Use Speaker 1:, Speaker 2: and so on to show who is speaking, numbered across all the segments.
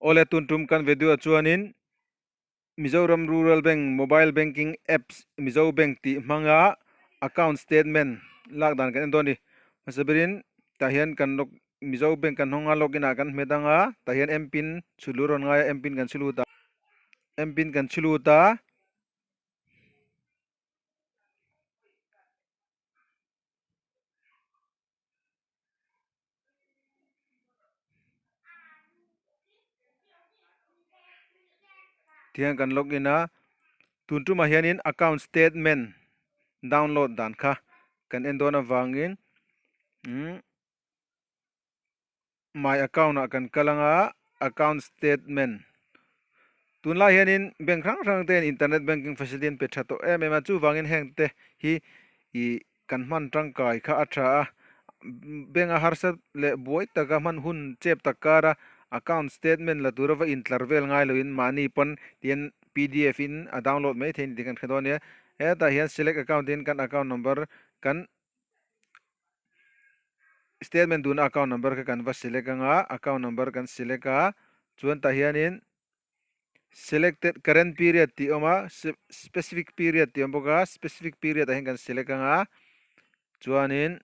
Speaker 1: ole tuntum kan video chuanin Mizoram Rural Bank mobile banking apps Mizo Bank ti manga account statement lakdan kan doni masabirin tahian kan log Mizo Bank kan honga login akan medanga tahian mpin chuluron nga mpin kan chuluta tiang kan login a tuntum hianin account statement download dan kha kan endona wangin my account akan kalanga account statement tunla hianin bank rang ten internet banking facility pe thato ema chu wangin hengte hi I kan man tangkai kha atha bank a harsat le boi taka man hun chep takara account statement la turava interval ngai loin mani pon tien pdf in a download mai thein dikan khadonia eta hian select account in kan account number kan statement dun account number ka kan va select anga account number kan select a chuan ta hianin selected current period ti oma specific period ti omboka specific period a hin kan select anga chuanin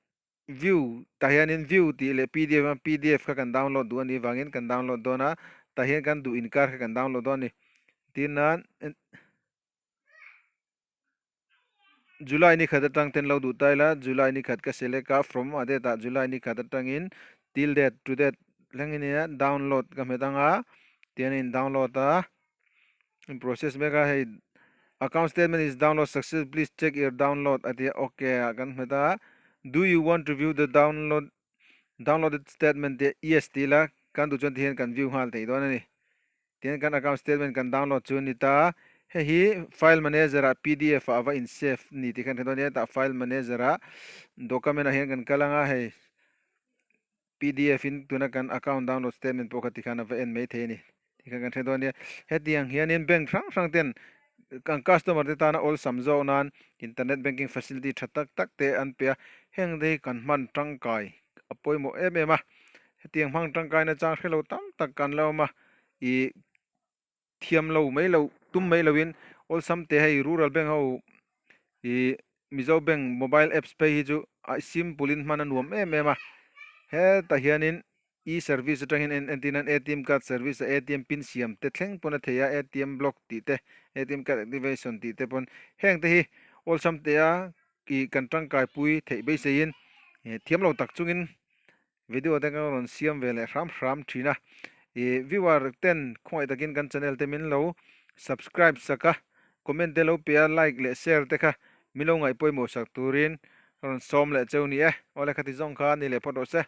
Speaker 1: view tahianin view ti le pdf ka kan download du ani wangin kan download dona tahian kan du inkar ka kan download doni tinan July ni khata tang ten lo du taila July ni khat ka select ka from ade ta July ni khata tangin till date to date langin ya download ka medanga tianin download a in process mega hey account statement is download success please check your download ade okay kan meta do you want to view the downloaded statement de yes tila kan du chon thian kan view hal thei don ani tian kan account statement kan download chu ni ta hi file manager a pdf ava in save ni ti kan don ta file manager a document a hian kan kalanga he pdf in tuna kan account download statement pokati kan ava en mai the ni ti kan don ne he tiang hian in bank rang ten kan customer te tana all samzo nan internet banking facility thatak tak te an pe heng dei kan man tangkai apoi mo ema tiang hmang tangkai na chang khelo tam tak kan lo ma I thiam lo mai lo tum mai lo in all sam te hai rural bank ho I Mizo Bank mobile apps pe hi chu sim pulin man nuam ema he ta hianin service tangin entinan atm card service atm pin siam te thleng pona theya atm block ti te atm card activation ti te pon heng te hi all sam te a ki kan tangkai pui thei be sein thiam lo tak chungin video te kan ron siam vele ram thina viewer ten khoi takin kan channel te min lo subscribe saka comment te lo pe like le share te kha milo ngai poimo sak turin ron som le cheu ni ole khati jong kha ni le photo se